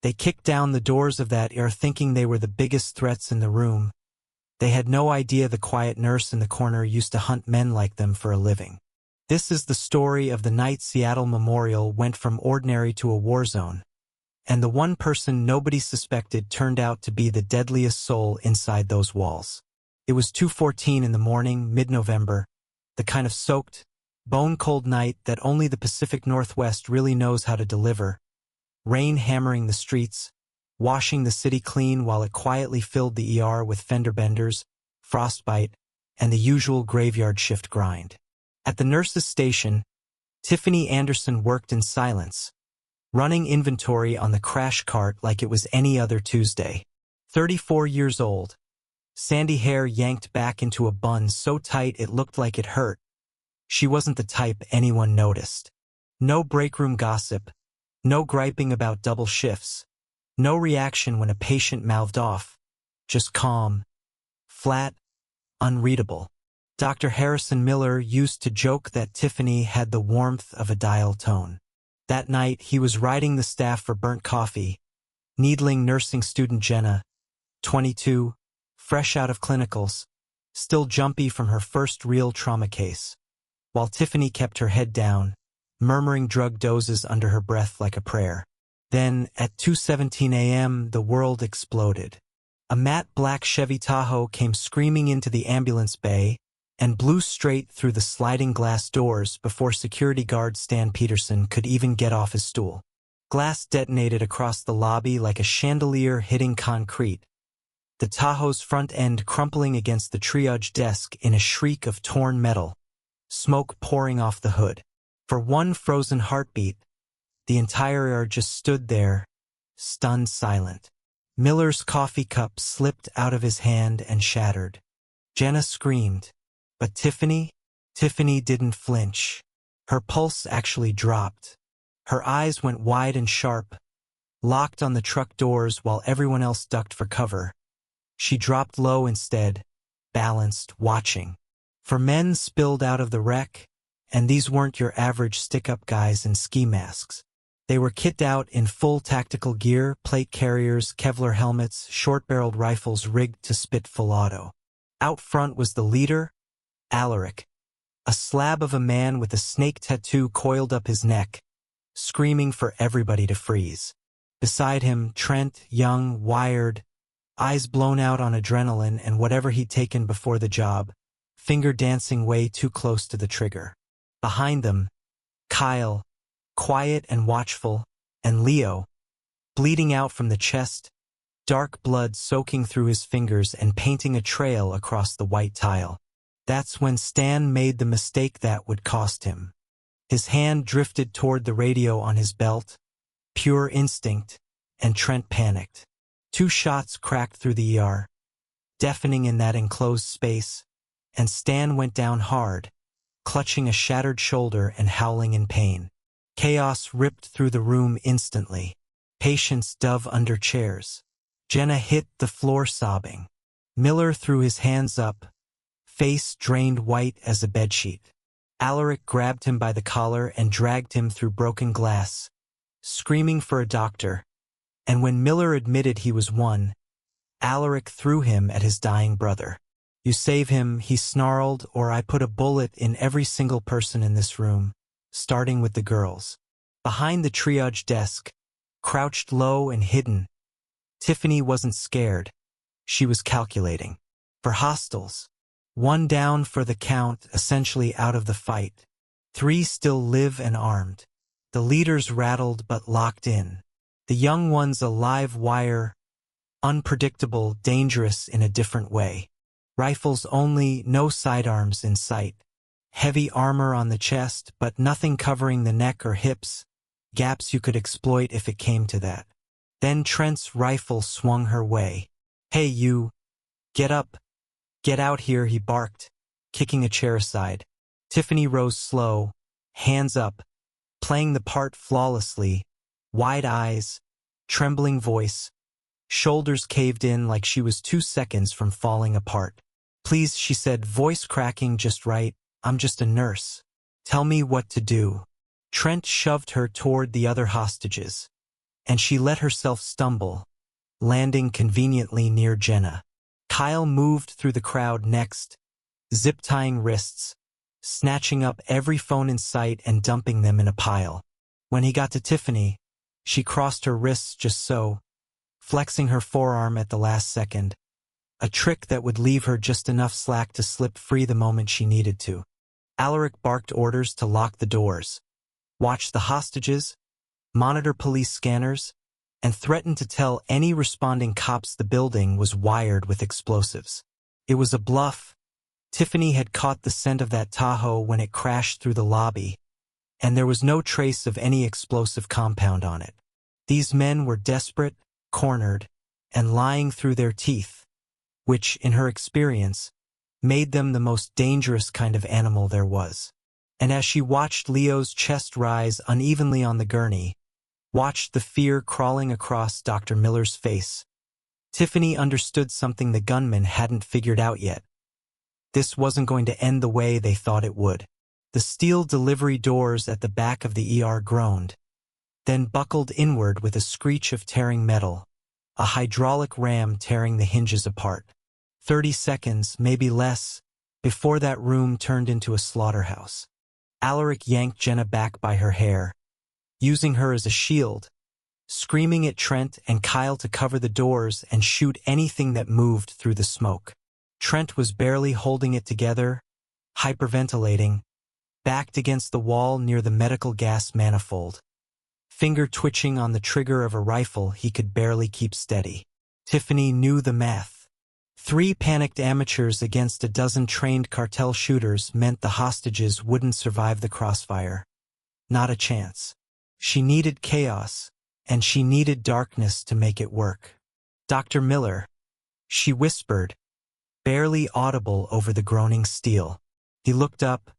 They kicked down the doors of that ER thinking they were the biggest threats in the room. They had no idea the quiet nurse in the corner used to hunt men like them for a living. This is the story of the night Seattle Memorial went from ordinary to a war zone. And the one person nobody suspected turned out to be the deadliest soul inside those walls. It was 2:14 in the morning, mid-November, the kind of soaked, bone-cold night that only the Pacific Northwest really knows how to deliver. Rain hammering the streets, washing the city clean while it quietly filled the ER with fender benders, frostbite, and the usual graveyard shift grind. At the nurse's station, Tiffany Anderson worked in silence, running inventory on the crash cart like it was any other Tuesday. 34 years old, sandy hair yanked back into a bun so tight it looked like it hurt. She wasn't the type anyone noticed. No breakroom gossip, no griping about double shifts, no reaction when a patient mouthed off, just calm, flat, unreadable. Dr. Harrison Miller used to joke that Tiffany had the warmth of a dial tone. That night, he was riding the staff for burnt coffee, needling nursing student Jenna, 22, fresh out of clinicals, still jumpy from her first real trauma case, while Tiffany kept her head down, murmuring drug doses under her breath like a prayer. Then, at 2:17 a.m., the world exploded. A matte black Chevy Tahoe came screaming into the ambulance bay and blew straight through the sliding glass doors before security guard Stan Peterson could even get off his stool. Glass detonated across the lobby like a chandelier hitting concrete, the Tahoe's front end crumpling against the triage desk in a shriek of torn metal, smoke pouring off the hood. For one frozen heartbeat, the entire ER just stood there, stunned silent. Miller's coffee cup slipped out of his hand and shattered. Jenna screamed, but Tiffany didn't flinch. Her pulse actually dropped. Her eyes went wide and sharp, locked on the truck doors while everyone else ducked for cover. She dropped low instead, balanced, watching. For men spilled out of the wreck, and these weren't your average stick-up guys in ski masks. They were kitted out in full tactical gear, plate carriers, Kevlar helmets, short-barreled rifles rigged to spit full auto. Out front was the leader, Alaric, a slab of a man with a snake tattoo coiled up his neck, screaming for everybody to freeze. Beside him, Trent, young, wired, eyes blown out on adrenaline and whatever he'd taken before the job, finger dancing way too close to the trigger. Behind them, Kyle, quiet and watchful, and Leo, bleeding out from the chest, dark blood soaking through his fingers and painting a trail across the white tile. That's when Stan made the mistake that would cost him. His hand drifted toward the radio on his belt, pure instinct, and Trent panicked. 2 shots cracked through the ER, deafening in that enclosed space, and Stan went down hard, clutching a shattered shoulder and howling in pain. Chaos ripped through the room instantly. Patients dove under chairs. Jenna hit the floor sobbing. Miller threw his hands up, face drained white as a bedsheet. Alaric grabbed him by the collar and dragged him through broken glass, screaming for a doctor. And when Miller admitted he was one, Alaric threw him at his dying brother. "You save him," he snarled, "or I put a bullet in every single person in this room, starting with the girls." Behind the triage desk, crouched low and hidden, Tiffany wasn't scared. She was calculating. For hostiles, 1 down for the count, essentially out of the fight. 3 still live and armed. The leaders rattled but locked in. The young ones a live wire, unpredictable, dangerous in a different way. Rifles only, no sidearms in sight. Heavy armor on the chest, but nothing covering the neck or hips, gaps you could exploit if it came to that. Then Trent's rifle swung her way. "Hey you, get up, get out here," he barked, kicking a chair aside. Tiffany rose slow, hands up, playing the part flawlessly, wide eyes, trembling voice, shoulders caved in like she was 2 seconds from falling apart. "Please," she said, voice cracking just right, "I'm just a nurse. Tell me what to do." Trent shoved her toward the other hostages, and she let herself stumble, landing conveniently near Jenna. Kyle moved through the crowd next, zip-tying wrists, snatching up every phone in sight and dumping them in a pile. When he got to Tiffany, she crossed her wrists just so, flexing her forearm at the last second, a trick that would leave her just enough slack to slip free the moment she needed to. Alaric barked orders to lock the doors, watch the hostages, monitor police scanners, and threatened to tell any responding cops the building was wired with explosives. It was a bluff. Tiffany had caught the scent of that Tahoe when it crashed through the lobby, and there was no trace of any explosive compound on it. These men were desperate, cornered, and lying through their teeth, which, in her experience, made them the most dangerous kind of animal there was. And as she watched Leo's chest rise unevenly on the gurney, watched the fear crawling across Dr. Miller's face, Tiffany understood something the gunman hadn't figured out yet. This wasn't going to end the way they thought it would. The steel delivery doors at the back of the ER groaned, then buckled inward with a screech of tearing metal, a hydraulic ram tearing the hinges apart. 30 seconds, maybe less, before that room turned into a slaughterhouse. Alaric yanked Jenna back by her hair, using her as a shield, screaming at Trent and Kyle to cover the doors and shoot anything that moved through the smoke. Trent was barely holding it together, hyperventilating, backed against the wall near the medical gas manifold. Finger twitching on the trigger of a rifle he could barely keep steady. Tiffany knew the math. 3 panicked amateurs against a dozen trained cartel shooters meant the hostages wouldn't survive the crossfire. Not a chance. She needed chaos, and she needed darkness to make it work. Dr. Miller, she whispered, barely audible over the groaning steel. He looked up,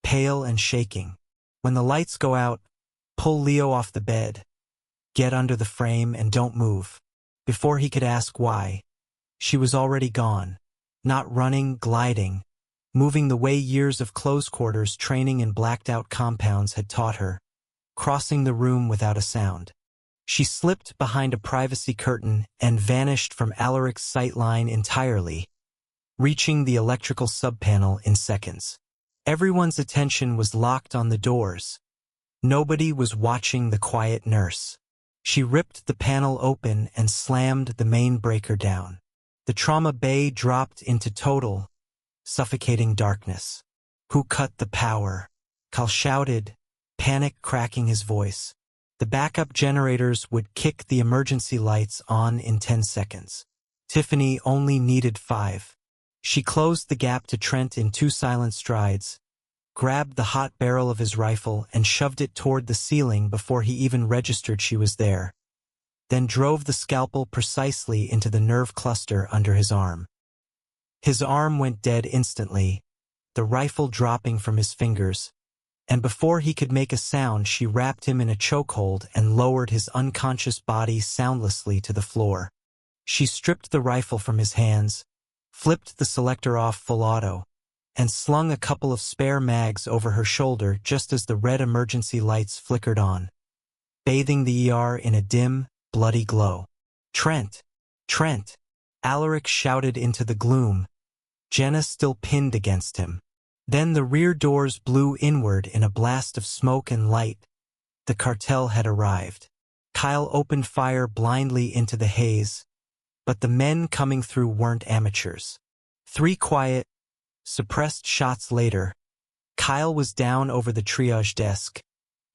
pale and shaking. When the lights go out, pull Leo off the bed. Get under the frame and don't move. Before he could ask why, she was already gone, not running, gliding, moving the way years of close quarters training in blacked-out compounds had taught her, crossing the room without a sound. She slipped behind a privacy curtain and vanished from Alaric's sight line entirely, reaching the electrical subpanel in seconds. Everyone's attention was locked on the doors. Nobody was watching the quiet nurse. She ripped the panel open and slammed the main breaker down. The trauma bay dropped into total, suffocating darkness. Who cut the power? Kyle shouted, panic cracking his voice. The backup generators would kick the emergency lights on in 10 seconds. Tiffany only needed 5. She closed the gap to Trent in 2 silent strides, grabbed the hot barrel of his rifle and shoved it toward the ceiling before he even registered she was there, then drove the scalpel precisely into the nerve cluster under his arm. His arm went dead instantly, the rifle dropping from his fingers, and before he could make a sound she wrapped him in a chokehold and lowered his unconscious body soundlessly to the floor. She stripped the rifle from his hands, flipped the selector off full auto, and slung a couple of spare mags over her shoulder just as the red emergency lights flickered on, bathing the ER in a dim, bloody glow. Trent! Trent! Alaric shouted into the gloom, Jenna still pinned against him. Then the rear doors blew inward in a blast of smoke and light. The cartel had arrived. Kyle opened fire blindly into the haze, but the men coming through weren't amateurs. 3 quiet, suppressed shots later, Kyle was down over the triage desk,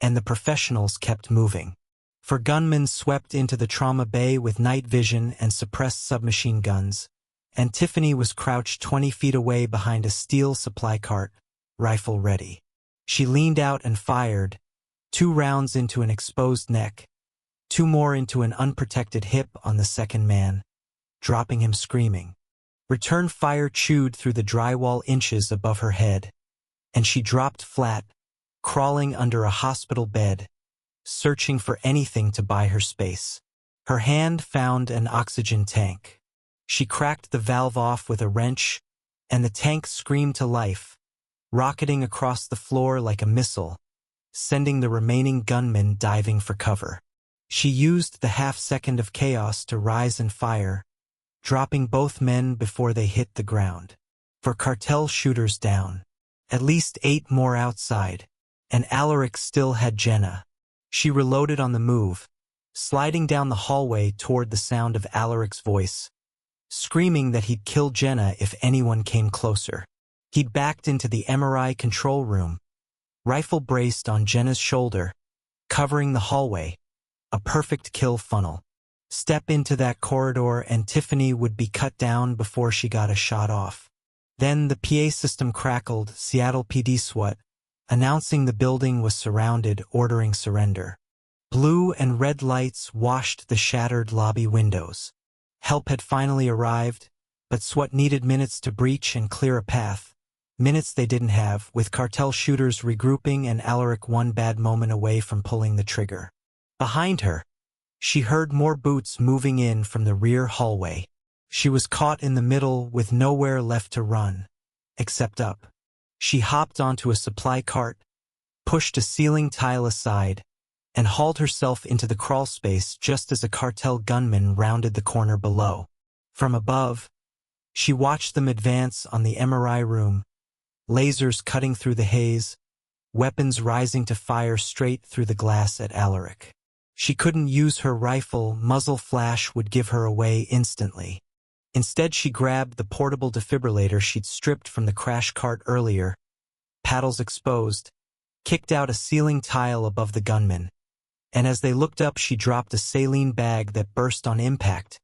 and the professionals kept moving. For gunmen swept into the trauma bay with night vision and suppressed submachine guns, and Tiffany was crouched 20 feet away behind a steel supply cart, rifle ready. She leaned out and fired, 2 rounds into an exposed neck, 2 more into an unprotected hip on the second man, dropping him screaming. Return fire chewed through the drywall inches above her head, and she dropped flat, crawling under a hospital bed, searching for anything to buy her space. Her hand found an oxygen tank. She cracked the valve off with a wrench, and the tank screamed to life, rocketing across the floor like a missile, sending the remaining gunmen diving for cover. She used the half-second of chaos to rise and fire, dropping both men before they hit the ground. For cartel shooters down. At least 8 more outside. And Alaric still had Jenna. She reloaded on the move, sliding down the hallway toward the sound of Alaric's voice, screaming that he'd kill Jenna if anyone came closer. He'd backed into the MRI control room, rifle braced on Jenna's shoulder, covering the hallway, a perfect kill funnel. Step into that corridor and Tiffany would be cut down before she got a shot off. Then the PA system crackled, Seattle PD SWAT, announcing the building was surrounded, ordering surrender. Blue and red lights washed the shattered lobby windows. Help had finally arrived, but SWAT needed minutes to breach and clear a path. Minutes they didn't have, with cartel shooters regrouping and Alaric one bad moment away from pulling the trigger. Behind her, she heard more boots moving in from the rear hallway. She was caught in the middle with nowhere left to run, except up. She hopped onto a supply cart, pushed a ceiling tile aside, and hauled herself into the crawl space just as a cartel gunman rounded the corner below. From above, she watched them advance on the MRI room, lasers cutting through the haze, weapons rising to fire straight through the glass at Alaric. She couldn't use her rifle, muzzle flash would give her away instantly. Instead, she grabbed the portable defibrillator she'd stripped from the crash cart earlier, paddles exposed, kicked out a ceiling tile above the gunman, and as they looked up she dropped a saline bag that burst on impact,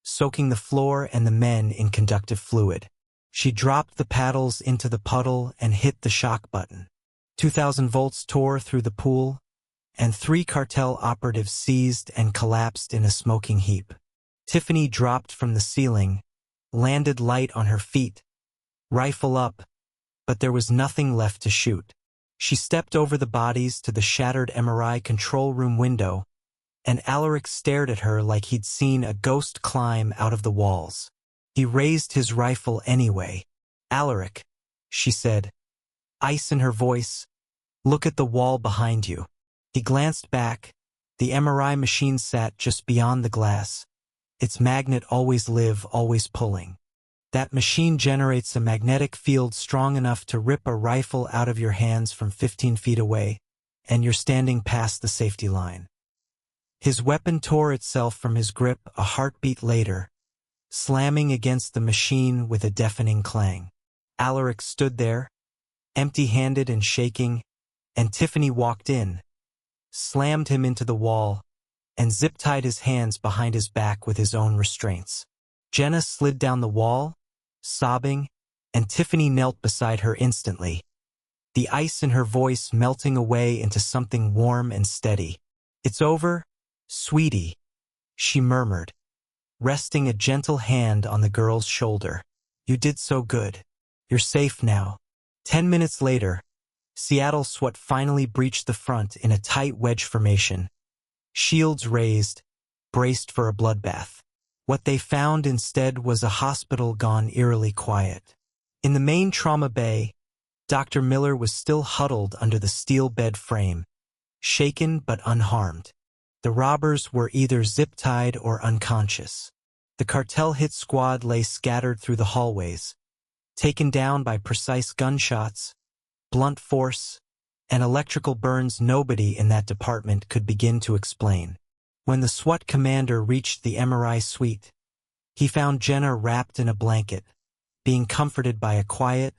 soaking the floor and the men in conductive fluid. She dropped the paddles into the puddle and hit the shock button. 2,000 volts tore through the pool, and 3 cartel operatives seized and collapsed in a smoking heap. Tiffany dropped from the ceiling, landed light on her feet, rifle up, but there was nothing left to shoot. She stepped over the bodies to the shattered MRI control room window, and Alaric stared at her like he'd seen a ghost climb out of the walls. He raised his rifle anyway. "Alaric," she said, ice in her voice, "look at the wall behind you." He glanced back. The MRI machine sat just beyond the glass, its magnet always live, always pulling. That machine generates a magnetic field strong enough to rip a rifle out of your hands from 15 feet away, and you're standing past the safety line. His weapon tore itself from his grip a heartbeat later, slamming against the machine with a deafening clang. Alaric stood there, empty-handed and shaking, and Tiffany walked in, slammed him into the wall, and zip-tied his hands behind his back with his own restraints. Jenna slid down the wall, sobbing, and Tiffany knelt beside her instantly, the ice in her voice melting away into something warm and steady. "It's over, sweetie," she murmured, resting a gentle hand on the girl's shoulder. "You did so good. You're safe now." 10 minutes later, Seattle SWAT finally breached the front in a tight wedge formation, shields raised, braced for a bloodbath. What they found instead was a hospital gone eerily quiet. In the main trauma bay, Dr. Miller was still huddled under the steel bed frame, shaken but unharmed. The robbers were either zip-tied or unconscious. The cartel hit squad lay scattered through the hallways, taken down by precise gunshots, blunt force, and electrical burns nobody in that department could begin to explain. When the SWAT commander reached the MRI suite, he found Jenna wrapped in a blanket, being comforted by a quiet,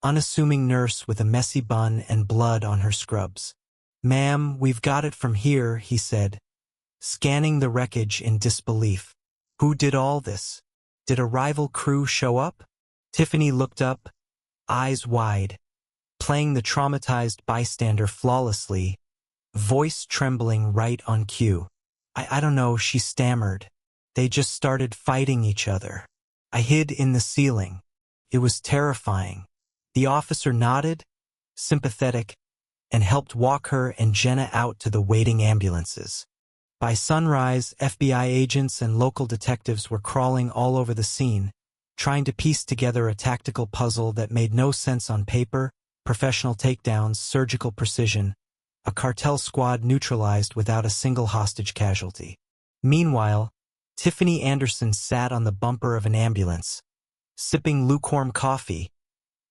unassuming nurse with a messy bun and blood on her scrubs. "Ma'am, we've got it from here," he said, scanning the wreckage in disbelief. "Who did all this? Did a rival crew show up?" Tiffany looked up, eyes wide, playing the traumatized bystander flawlessly, voice trembling right on cue. I don't know," she stammered. "They just started fighting each other. I hid in the ceiling. It was terrifying." The officer nodded, sympathetic, and helped walk her and Jenna out to the waiting ambulances. By sunrise, FBI agents and local detectives were crawling all over the scene, trying to piece together a tactical puzzle that made no sense on paper: professional takedowns, surgical precision, a cartel squad neutralized without a single hostage casualty. Meanwhile, Tiffany Anderson sat on the bumper of an ambulance, sipping lukewarm coffee,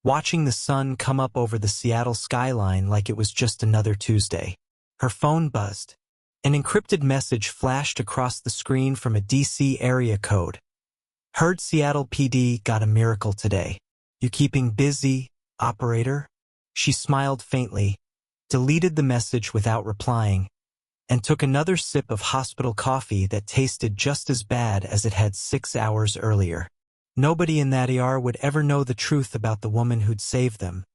watching the sun come up over the Seattle skyline like it was just another Tuesday. Her phone buzzed. An encrypted message flashed across the screen from a DC area code. Heard Seattle PD got a miracle today. You keeping busy, operator? She smiled faintly, deleted the message without replying, and took another sip of hospital coffee that tasted just as bad as it had 6 hours earlier. Nobody in that ER would ever know the truth about the woman who'd saved them.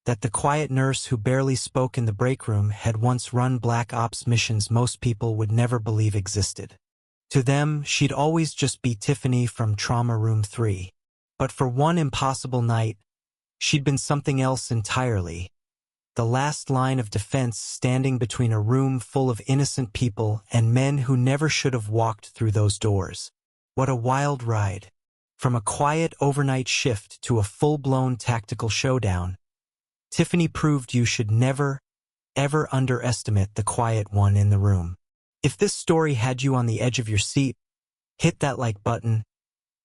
That the quiet nurse who barely spoke in the break room had once run black ops missions most people would never believe existed. To them, she'd always just be Tiffany from Trauma Room 3. But for one impossible night, she'd been something else entirely. The last line of defense standing between a room full of innocent people and men who never should have walked through those doors. What a wild ride. From a quiet overnight shift to a full-blown tactical showdown, Tiffany proved you should never, ever underestimate the quiet one in the room. If this story had you on the edge of your seat, hit that like button,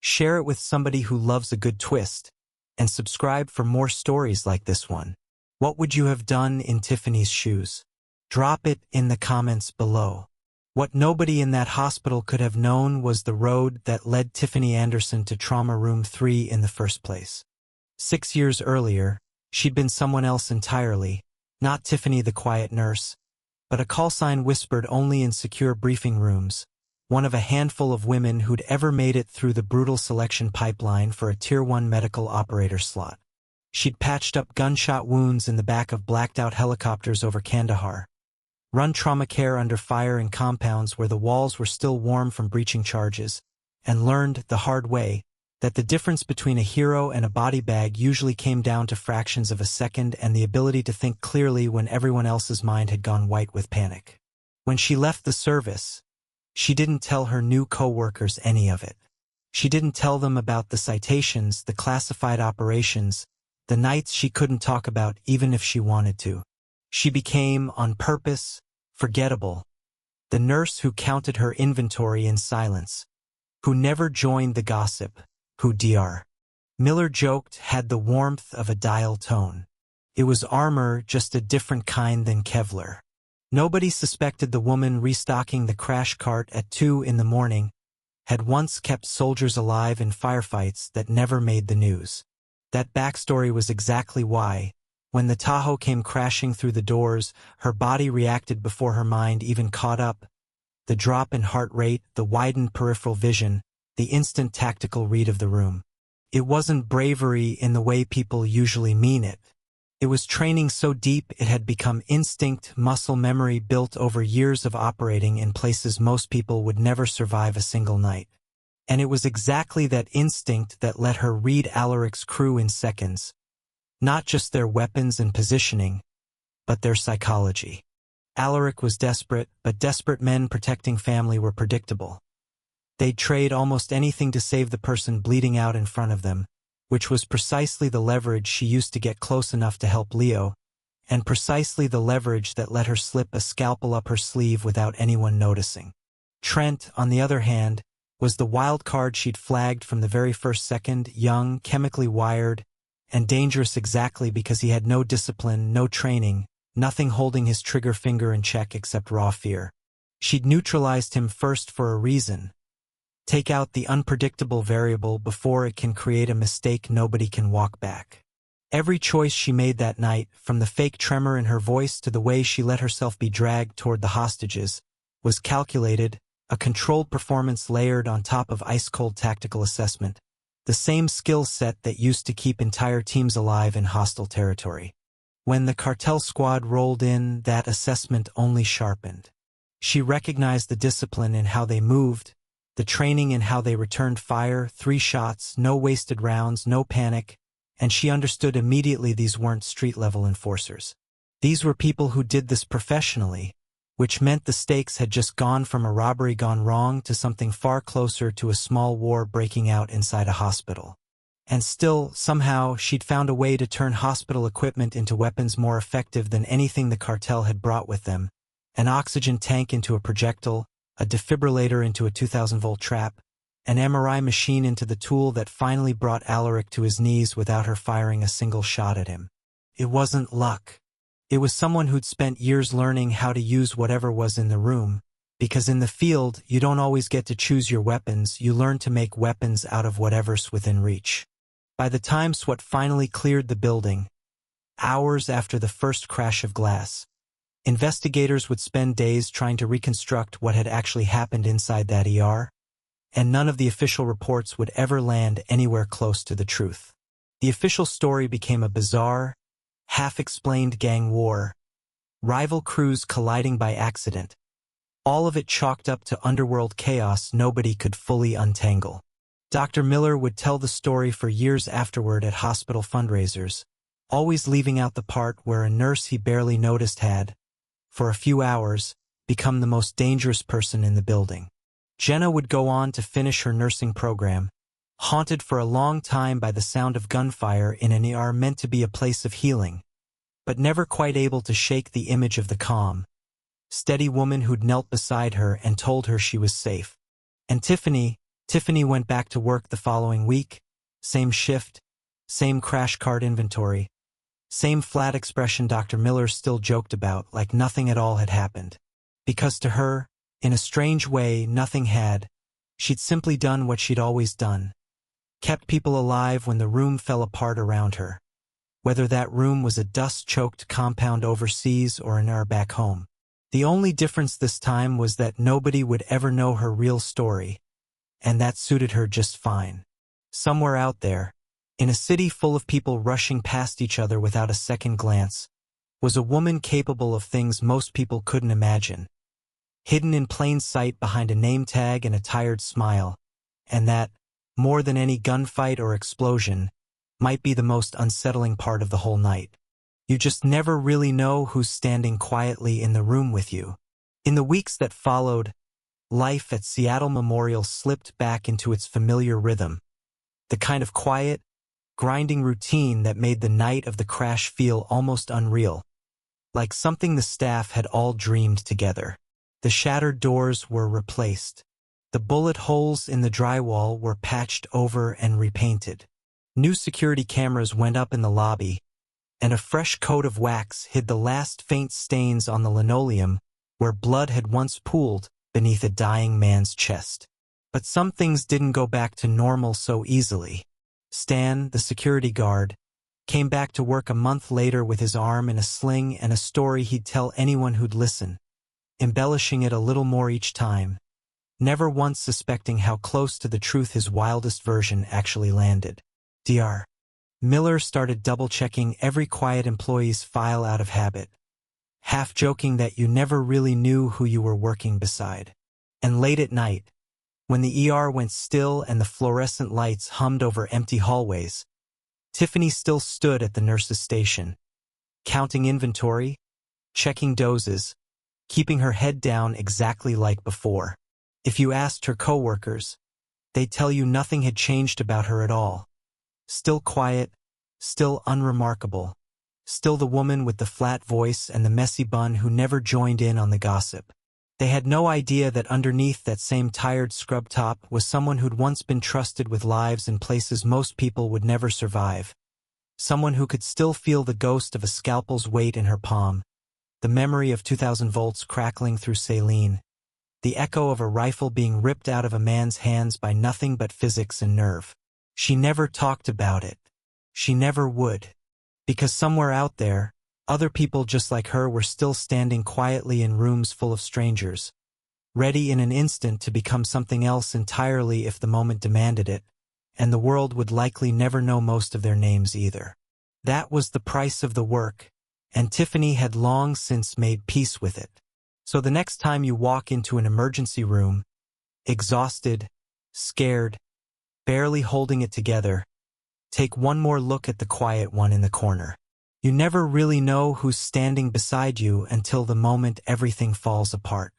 share it with somebody who loves a good twist, and subscribe for more stories like this one. What would you have done in Tiffany's shoes? Drop it in the comments below. What nobody in that hospital could have known was the road that led Tiffany Anderson to Trauma Room 3 in the first place. 6 years earlier, she'd been someone else entirely, not Tiffany the quiet nurse, but a call sign whispered only in secure briefing rooms, one of a handful of women who'd ever made it through the brutal selection pipeline for a Tier 1 medical operator slot. She'd patched up gunshot wounds in the back of blacked-out helicopters over Kandahar, run trauma care under fire in compounds where the walls were still warm from breaching charges, and learned the hard way that the difference between a hero and a body bag usually came down to fractions of a second and the ability to think clearly when everyone else's mind had gone white with panic. When she left the service, she didn't tell her new co-workers any of it. She didn't tell them about the citations, the classified operations, the nights she couldn't talk about even if she wanted to. She became, on purpose, forgettable, the nurse who counted her inventory in silence, who never joined the gossip, who Dr. Miller joked had the warmth of a dial tone. It was armor, just a different kind than Kevlar. Nobody suspected the woman restocking the crash cart at 2 in the morning had once kept soldiers alive in firefights that never made the news. That backstory was exactly why, when the Tahoe came crashing through the doors, her body reacted before her mind even caught up. The drop in heart rate, the widened peripheral vision, the instant tactical read of the room. It wasn't bravery in the way people usually mean it. It was training so deep it had become instinct, muscle memory built over years of operating in places most people would never survive a single night. And it was exactly that instinct that let her read Alaric's crew in seconds. Not just their weapons and positioning, but their psychology. Alaric was desperate, but desperate men protecting family were predictable. They'd trade almost anything to save the person bleeding out in front of them, which was precisely the leverage she used to get close enough to help Leo, and precisely the leverage that let her slip a scalpel up her sleeve without anyone noticing. Trent, on the other hand, was the wild card she'd flagged from the very first second, young, chemically wired, and dangerous exactly because he had no discipline, no training, nothing holding his trigger finger in check except raw fear. She'd neutralized him first for a reason. Take out the unpredictable variable before it can create a mistake nobody can walk back. Every choice she made that night, from the fake tremor in her voice to the way she let herself be dragged toward the hostages, was calculated, a controlled performance layered on top of ice-cold tactical assessment, the same skill set that used to keep entire teams alive in hostile territory. When the cartel squad rolled in, that assessment only sharpened. She recognized the discipline in how they moved, the training in how they returned fire, 3 shots, no wasted rounds, no panic, and she understood immediately these weren't street-level enforcers. These were people who did this professionally, which meant the stakes had just gone from a robbery gone wrong to something far closer to a small war breaking out inside a hospital. And still, somehow, she'd found a way to turn hospital equipment into weapons more effective than anything the cartel had brought with them. An oxygen tank into a projectile, a defibrillator into a 2,000-volt trap, an MRI machine into the tool that finally brought Alaric to his knees without her firing a single shot at him. It wasn't luck. It was someone who'd spent years learning how to use whatever was in the room, because in the field, you don't always get to choose your weapons, you learn to make weapons out of whatever's within reach. By the time SWAT finally cleared the building, hours after the first crash of glass, investigators would spend days trying to reconstruct what had actually happened inside that ER, and none of the official reports would ever land anywhere close to the truth. The official story became a bizarre, half-explained gang war, rival crews colliding by accident, all of it chalked up to underworld chaos nobody could fully untangle. Dr. Miller would tell the story for years afterward at hospital fundraisers, always leaving out the part where a nurse he barely noticed had, for a few hours, become the most dangerous person in the building. Jenna would go on to finish her nursing program, haunted for a long time by the sound of gunfire in an ER meant to be a place of healing, but never quite able to shake the image of the calm, steady woman who'd knelt beside her and told her she was safe. And Tiffany went back to work the following week, same shift, same crash cart inventory, same flat expression Dr. Miller still joked about like nothing at all had happened. Because to her, in a strange way, nothing had. She'd simply done what she'd always done. Kept people alive when the room fell apart around her. Whether that room was a dust-choked compound overseas or an ER back home. The only difference this time was that nobody would ever know her real story, and that suited her just fine. Somewhere out there, in a city full of people rushing past each other without a second glance, was a woman capable of things most people couldn't imagine. Hidden in plain sight behind a name tag and a tired smile, and that, more than any gunfight or explosion, might be the most unsettling part of the whole night. You just never really know who's standing quietly in the room with you. In the weeks that followed, life at Seattle Memorial slipped back into its familiar rhythm, the kind of quiet, grinding routine that made the night of the crash feel almost unreal, like something the staff had all dreamed together. The shattered doors were replaced. The bullet holes in the drywall were patched over and repainted. New security cameras went up in the lobby, and a fresh coat of wax hid the last faint stains on the linoleum where blood had once pooled beneath a dying man's chest. But some things didn't go back to normal so easily. Stan, the security guard, came back to work a month later with his arm in a sling and a story he'd tell anyone who'd listen, embellishing it a little more each time, never once suspecting how close to the truth his wildest version actually landed. Dr. Miller started double-checking every quiet employee's file out of habit, half joking that you never really knew who you were working beside. And late at night, when the ER went still and the fluorescent lights hummed over empty hallways, Tiffany still stood at the nurse's station, counting inventory, checking doses, keeping her head down exactly like before. If you asked her coworkers, they'd tell you nothing had changed about her at all. Still quiet, still unremarkable, still the woman with the flat voice and the messy bun who never joined in on the gossip. They had no idea that underneath that same tired scrub top was someone who'd once been trusted with lives in places most people would never survive. Someone who could still feel the ghost of a scalpel's weight in her palm, the memory of 2,000 volts crackling through saline, the echo of a rifle being ripped out of a man's hands by nothing but physics and nerve. She never talked about it. She never would. Because somewhere out there, other people just like her were still standing quietly in rooms full of strangers, ready in an instant to become something else entirely if the moment demanded it, and the world would likely never know most of their names either. That was the price of the work, and Tiffany had long since made peace with it. So the next time you walk into an emergency room, exhausted, scared, barely holding it together, take one more look at the quiet one in the corner. You never really know who's standing beside you until the moment everything falls apart.